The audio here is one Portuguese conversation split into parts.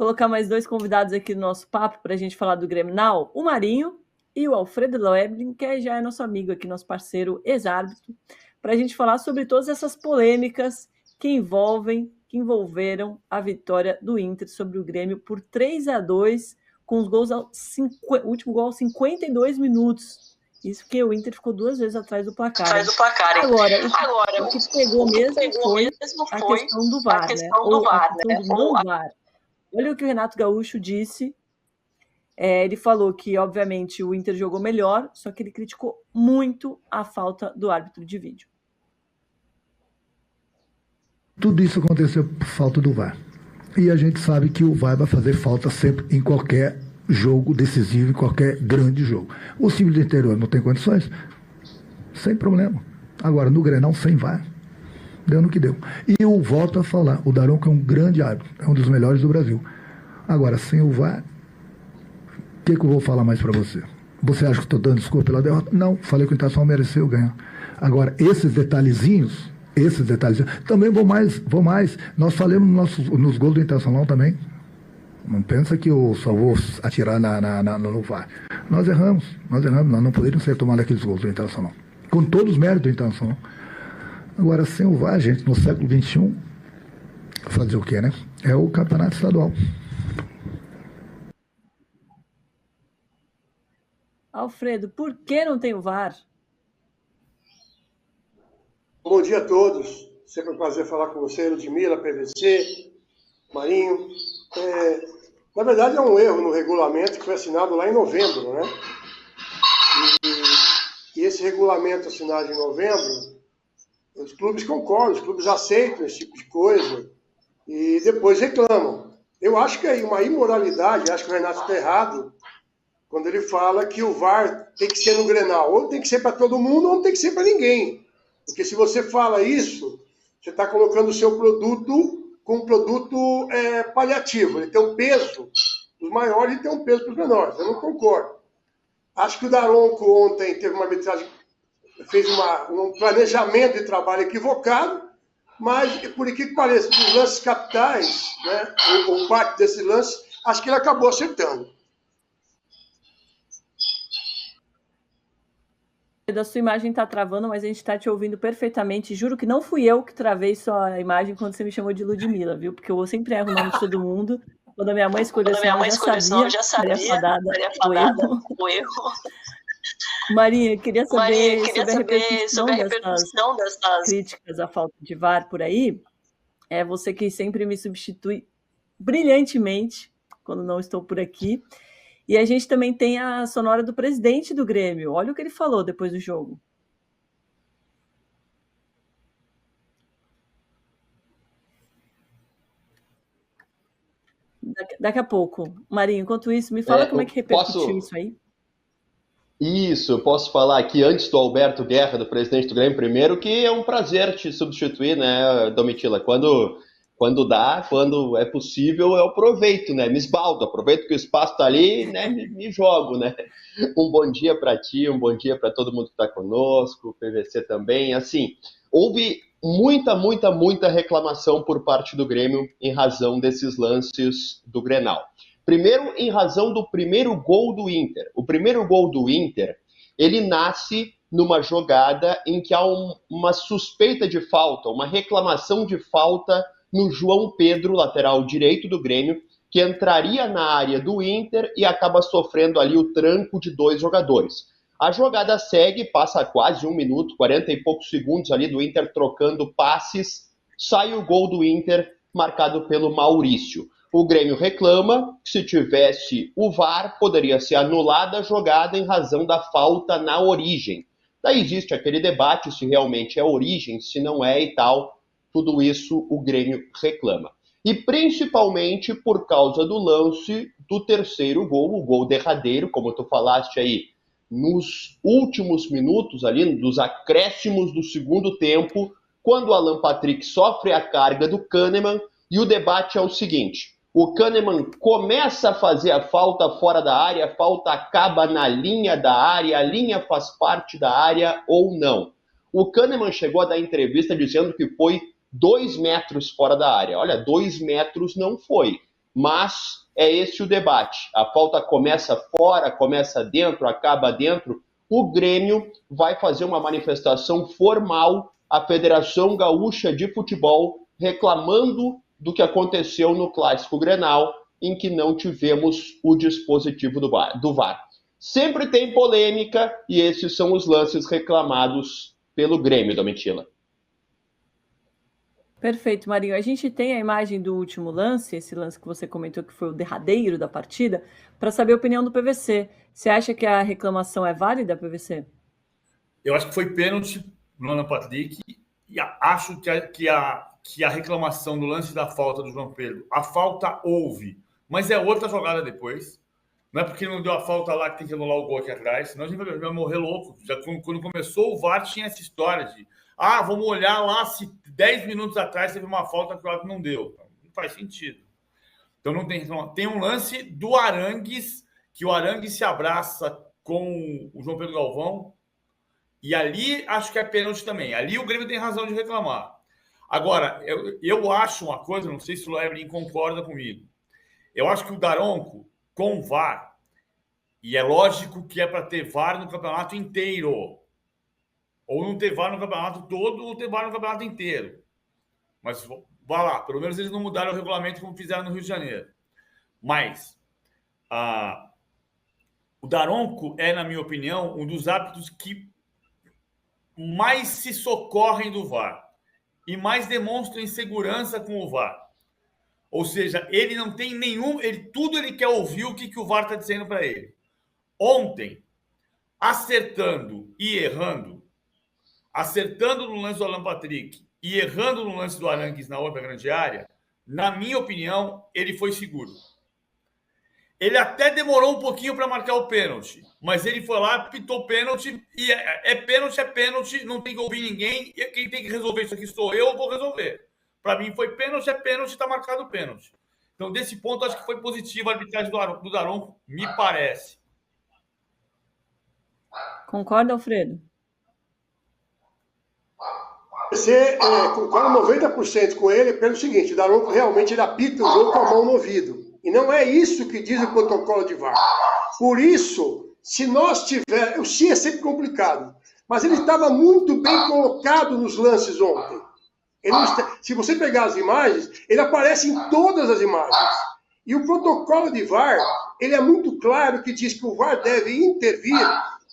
colocar mais dois convidados aqui no nosso papo para a gente falar do Grêmio, o Marinho e o Alfredo Loeblin, que já é nosso amigo aqui, nosso parceiro ex-árbitro, para a gente falar sobre todas essas polêmicas que envolveram a vitória do Inter sobre o Grêmio por 3-2, com os gols o último gol aos 52 minutos. Isso porque o Inter ficou 2 vezes atrás do placar. Agora, o que pegou mesmo foi a questão do VAR, né? Ou a questão do não VAR. Olha o que o Renato Gaúcho disse. Ele falou que, obviamente, o Inter jogou melhor, só que ele criticou muito a falta do árbitro de vídeo. Tudo isso aconteceu por falta do VAR. E a gente sabe que o VAR vai fazer falta sempre em qualquer jogo decisivo, em qualquer grande jogo. O time do interior não tem condições? Sem problema. Agora, no Grenal, sem VAR, deu no que deu. E eu volto a falar, o Daronco é um grande árbitro, é um dos melhores do Brasil. Agora, sem o VAR, o que eu vou falar mais para você? Você acha que estou dando desculpa pela derrota? Não, falei que o Internacional mereceu ganhar. Agora, esses detalhezinhos, também vou mais. Nós falamos nos gols do Internacional também. Não pensa que eu só vou atirar no VAR. Nós erramos. Nós não poderíamos ter tomado aqueles gols do Internacional. Com todos os méritos do Internacional. Agora, sem o VAR, gente, no século XXI, fazer o quê, né? É o campeonato estadual. Alfredo, por que não tem o VAR? Bom dia a todos. Sempre um prazer falar com você, Ludmila, PVC, Marinho. Na verdade, é um erro no regulamento que foi assinado lá em novembro, né? E esse regulamento assinado em novembro, os clubes concordam, os clubes aceitam esse tipo de coisa e depois reclamam. Eu acho que é uma imoralidade, acho que o Renato está errado quando ele fala que o VAR tem que ser no Grenal. Ou tem que ser para todo mundo ou não tem que ser para ninguém. Porque se você fala isso, você está colocando o seu produto com um produto paliativo. Ele tem um peso dos maiores e tem um peso para os menores. Eu não concordo. Acho que o Daronco ontem teve uma arbitragem, fez um planejamento de trabalho equivocado, mas, por que pareça, os lances capitais, né, ou parte desse lance, acho que ele acabou acertando. Da sua imagem está travando, mas a gente está te ouvindo perfeitamente. Juro que não fui eu que travei sua imagem quando você me chamou de Ludmila, viu? Porque eu sempre erro o nome de todo mundo. Quando a minha mãe escolheu esse nome, eu já sabia. O erro. Marinha, queria saber sobre a repercussão dessas críticas à falta de VAR por aí. É você que sempre me substitui brilhantemente quando não estou por aqui. E a gente também tem a sonora do presidente do Grêmio. Olha o que ele falou depois do jogo. Daqui a pouco. Marinho, enquanto isso, me fala como é que repercutiu isso aí. Isso, eu posso falar aqui antes do Alberto Guerra, do presidente do Grêmio, primeiro, que é um prazer te substituir, né, Domitila? Quando dá, quando é possível, eu aproveito, né? Me esbaldo, aproveito que o espaço está ali, né? Me jogo, né? Um bom dia para ti, um bom dia para todo mundo que está conosco, o PVC também. Assim, houve muita reclamação por parte do Grêmio em razão desses lances do Grenal. Primeiro, em razão do primeiro gol do Inter. O primeiro gol do Inter, ele nasce numa jogada em que há uma suspeita de falta, uma reclamação de falta no João Pedro, lateral direito do Grêmio, que entraria na área do Inter e acaba sofrendo ali o tranco de 2 jogadores. A jogada segue, passa quase 1 minuto, 40 e poucos segundos ali do Inter trocando passes, sai o gol do Inter marcado pelo Maurício. O Grêmio reclama que se tivesse o VAR, poderia ser anulada a jogada em razão da falta na origem. Daí existe aquele debate se realmente é origem, se não é e tal. Tudo isso o Grêmio reclama. E principalmente por causa do lance do terceiro gol, o gol derradeiro, como tu falaste aí, nos últimos minutos ali, dos acréscimos do segundo tempo, quando o Alan Patrick sofre a carga do Kahneman, e o debate é o seguinte: o Kahneman começa a fazer a falta fora da área, a falta acaba na linha da área, a linha faz parte da área ou não. O Kahneman chegou a dar entrevista dizendo que foi 2 metros fora da área. Olha, 2 metros não foi. Mas é esse o debate. A falta começa fora, começa dentro, acaba dentro. O Grêmio vai fazer uma manifestação formal à Federação Gaúcha de Futebol reclamando do que aconteceu no Clássico Grenal, em que não tivemos o dispositivo do VAR. Sempre tem polêmica e esses são os lances reclamados pelo Grêmio, Domitila. Perfeito, Marinho. A gente tem a imagem do último lance, esse lance que você comentou que foi o derradeiro da partida, para saber a opinião do PVC. Você acha que a reclamação é válida, PVC? Eu acho que foi pênalti no Alan Patrick e acho que a reclamação do lance da falta do João Pedro, a falta houve, mas é outra jogada depois. Não é porque não deu a falta lá que tem que anular o gol aqui atrás, senão a gente vai morrer louco. Já quando começou o VAR tinha essa história de vamos olhar lá se 10 minutos atrás teve uma falta que o árbitro não deu. Não faz sentido. Então não tem um lance do Arangues, que o Arangues se abraça com o João Pedro Galvão, e ali acho que é pênalti também. Ali o Grêmio tem razão de reclamar. Agora, eu acho uma coisa, não sei se o Leblin concorda comigo. Eu acho que o Daronco, com VAR, e é lógico que é para ter VAR no campeonato inteiro, ou não ter VAR no campeonato todo, ou ter VAR no campeonato inteiro. Mas, vá lá, pelo menos eles não mudaram o regulamento como fizeram no Rio de Janeiro. Mas, o Daronco é, na minha opinião, um dos árbitros que mais se socorrem do VAR e mais demonstram insegurança com o VAR. Ou seja, ele não tem tudo ele quer ouvir o que o VAR está dizendo para ele. Ontem, acertando e errando, acertando no lance do Alan Patrick e errando no lance do Arangues na outra grande área, na minha opinião, ele foi seguro. Ele até demorou um pouquinho para marcar o pênalti, mas ele foi lá, pitou pênalti, e é pênalti, não tem que ouvir ninguém, e quem tem que resolver isso aqui sou eu vou resolver. Para mim foi pênalti, está marcado o pênalti. Então, desse ponto, acho que foi positivo a arbitragem do Daronco, me parece. Concorda, Alfredo? Você concorda 90% com ele pelo seguinte: o Daronco realmente ele apita o jogo com a mão no ouvido. E não é isso que diz o protocolo de VAR. Por isso, se nós tivermos... O sim é sempre complicado, mas ele estava muito bem colocado nos lances ontem. Se você pegar as imagens, ele aparece em todas as imagens. E o protocolo de VAR, ele é muito claro que diz que o VAR deve intervir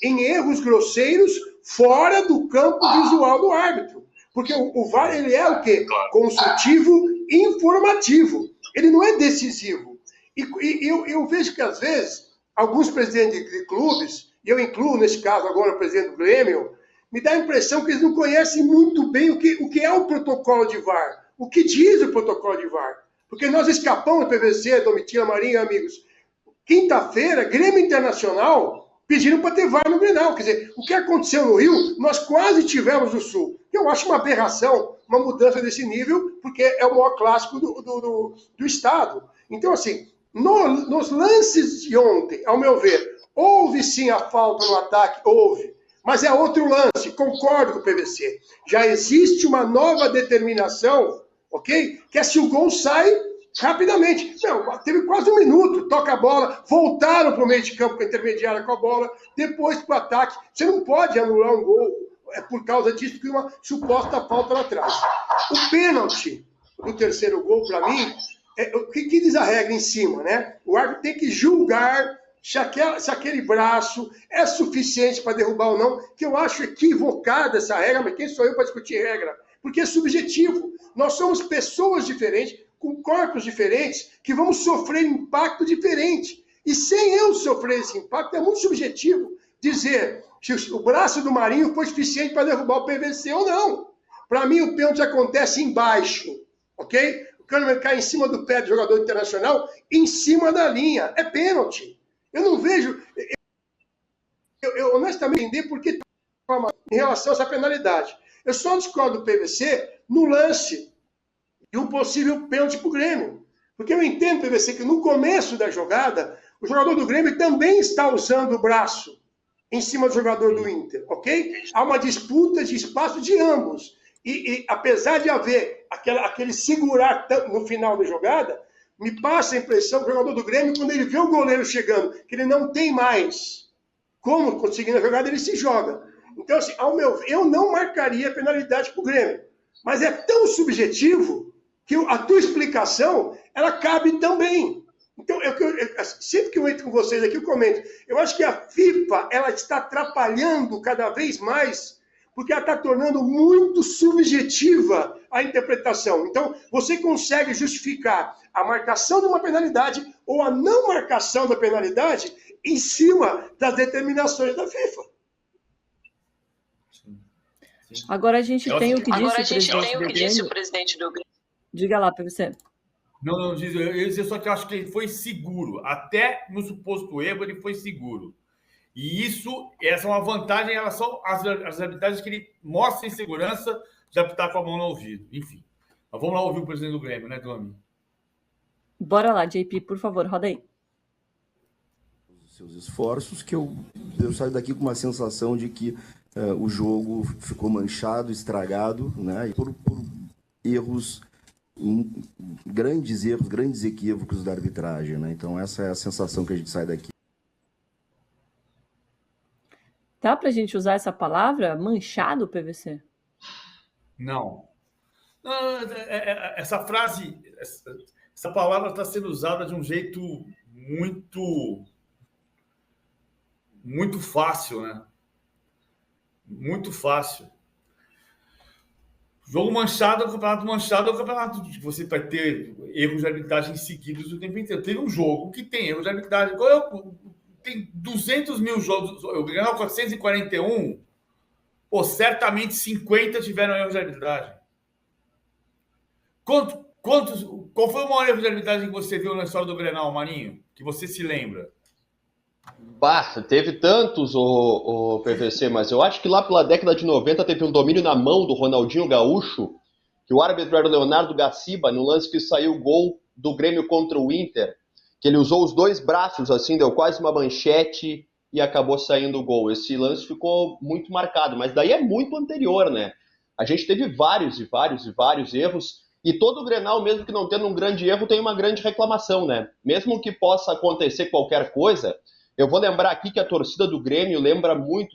em erros grosseiros fora do campo visual do árbitro. Porque o VAR, ele é o quê? Consultivo, informativo. Ele não é decisivo. E eu vejo que, às vezes, alguns presidentes de clubes, e eu incluo, nesse caso, agora o presidente do Grêmio, me dá a impressão que eles não conhecem muito bem o que é o protocolo de VAR, o que diz o protocolo de VAR. Porque nós escapamos do PVC, Domitila, Marinho, amigos. Quinta-feira, Grêmio Internacional pediram para ter VAR no Grenal. Quer dizer, o que aconteceu no Rio, nós quase tivemos no Sul. Eu acho uma aberração, uma mudança desse nível, porque é o maior clássico do Estado. Então, assim, nos lances de ontem, ao meu ver, houve sim a falta no ataque, houve. Mas é outro lance, concordo com o PVC. Já existe uma nova determinação, ok? Que é se o gol sai rapidamente. Não, teve quase um minuto, toca a bola, voltaram para o meio de campo, para a intermediária com a bola, depois para o ataque. Você não pode anular um gol por causa disso, porque uma suposta falta lá atrás. O pênalti do terceiro gol, para mim, o que diz a regra em cima, né? O árbitro tem que julgar se aquele braço é suficiente para derrubar ou não, que eu acho equivocada essa regra, mas quem sou eu para discutir regra? Porque é subjetivo. Nós somos pessoas diferentes, com corpos diferentes, que vamos sofrer impacto diferente. E sem eu sofrer esse impacto, é muito subjetivo dizer se o braço do Marinho foi suficiente para derrubar o PVC ou não. Para mim, o pênalti acontece embaixo, ok? O Kahneman cai em cima do pé do jogador internacional, em cima da linha. É pênalti. Eu não vejo... Eu honestamente não entendo por que em relação a essa penalidade. Eu só discordo do PVC no lance de um possível pênalti para o Grêmio. Porque eu entendo, PVC, que no começo da jogada, o jogador do Grêmio também está usando o braço em cima do jogador do Inter, ok? Há uma disputa de espaço de ambos. E apesar de haver aquele segurar no final da jogada, Me passa a impressão que o jogador do Grêmio, quando ele vê o goleiro chegando, que ele não tem mais como conseguir na jogada, ele se joga. Então, assim, ao meu ver, eu não marcaria penalidade para o Grêmio. Mas é tão subjetivo que a tua explicação, ela cabe também. Então, sempre que eu entro com vocês aqui, eu comento. Eu acho que a FIFA, ela está atrapalhando cada vez mais, porque ela está tornando muito subjetiva a interpretação. Então, você consegue justificar a marcação de uma penalidade ou a não marcação da penalidade em cima das determinações da FIFA. Agora a gente tem o que disse o presidente do Grêmio. Diga lá, PVC. Não, eu ia dizer só que eu acho que ele foi seguro. Até no suposto erro, ele foi seguro. E essa é uma vantagem em relação às habilidades que ele mostra em segurança de apitar com a mão no ouvido. Enfim. Mas vamos lá ouvir o presidente do Grêmio, né, Domi? Bora lá, JP, por favor, roda aí. Seus esforços, que eu saio daqui com uma sensação de que o jogo ficou manchado, estragado, né, por erros, grandes equívocos da arbitragem, né? Então essa é a sensação que a gente sai daqui. Dá pra gente usar essa palavra, manchado, PVC? Não. Essa frase, essa palavra está sendo usada de um jeito muito fácil, né? Muito fácil. Jogo manchado, é o campeonato que você vai ter erros de arbitragem seguidos o tempo inteiro. Teve um jogo que tem erros de arbitragem. Tem 200 mil jogos, eu ganhei 441, certamente 50 tiveram erros de arbitragem. Qual foi o maior erro de arbitragem que você viu na história do Grenal, Marinho? Que você se lembra? Teve tantos, o PVC, mas eu acho que lá pela década de 90 teve um domínio na mão do Ronaldinho Gaúcho, que o árbitro era o Leonardo Gaciba, no lance que saiu o gol do Grêmio contra o Inter, que ele usou os dois braços, assim, deu quase uma manchete e acabou saindo o gol. Esse lance ficou muito marcado, mas daí é muito anterior, né? A gente teve vários erros, e todo o Grenal, mesmo que não tendo um grande erro, tem uma grande reclamação, né? Mesmo que possa acontecer qualquer coisa, eu vou lembrar aqui que a torcida do Grêmio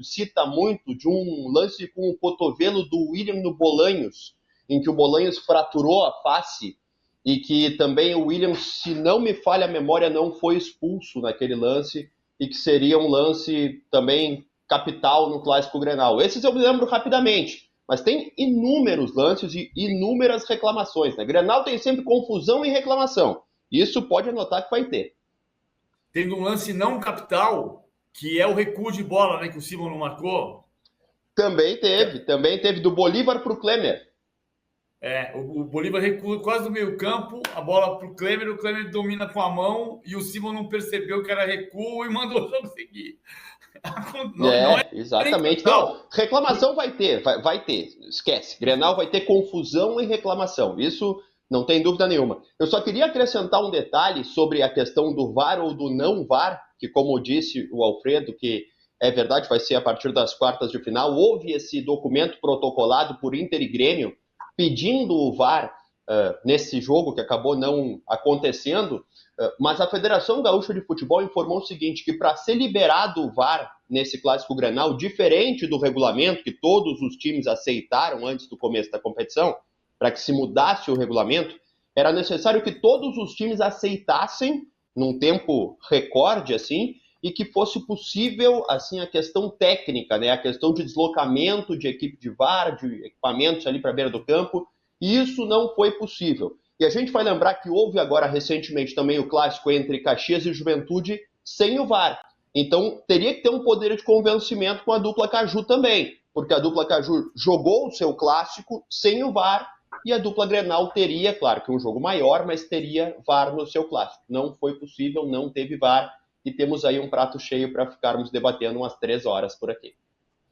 cita muito de um lance com o cotovelo do William no Bolanhos, em que o Bolanhos fraturou a face e que também o William, se não me falha a memória, não foi expulso naquele lance e que seria um lance também capital no Clássico Grenal. Esses eu me lembro rapidamente, mas tem inúmeros lances e inúmeras reclamações, né? Grenal tem sempre confusão e reclamação. Isso pode anotar que vai ter. Teve um lance não capital, que é o recuo de bola, né, que o Simon não marcou. Também teve do Bolívar para o Klemer. O Bolívar recua quase do meio campo, a bola para o Klemer domina com a mão e o Simon não percebeu que era recuo e mandou o jogo seguir. Exatamente. Não, reclamação vai ter, esquece. Grenal vai ter confusão e reclamação, isso não tem dúvida nenhuma. Eu só queria acrescentar um detalhe sobre a questão do VAR ou do não VAR, que como disse o Alfredo, que é verdade, vai ser a partir das quartas de final, houve esse documento protocolado por Inter e Grêmio, pedindo o VAR nesse jogo, que acabou não acontecendo, mas a Federação Gaúcha de Futebol informou o seguinte, que para ser liberado o VAR nesse Clássico Grenal, diferente do regulamento que todos os times aceitaram antes do começo da competição, para que se mudasse o regulamento, era necessário que todos os times aceitassem, num tempo recorde, assim, e que fosse possível, assim, a questão técnica, né, a questão de deslocamento de equipe de VAR, de equipamentos ali para a beira do campo, e isso não foi possível. E a gente vai lembrar que houve agora recentemente também o clássico entre Caxias e Juventude sem o VAR. Então, teria que ter um poder de convencimento com a dupla Caju também, porque a dupla Caju jogou o seu clássico sem o VAR, e a dupla Grenal teria, claro que um jogo maior, mas teria VAR no seu clássico. Não foi possível, não teve VAR, e temos aí um prato cheio para ficarmos debatendo umas 3 horas por aqui.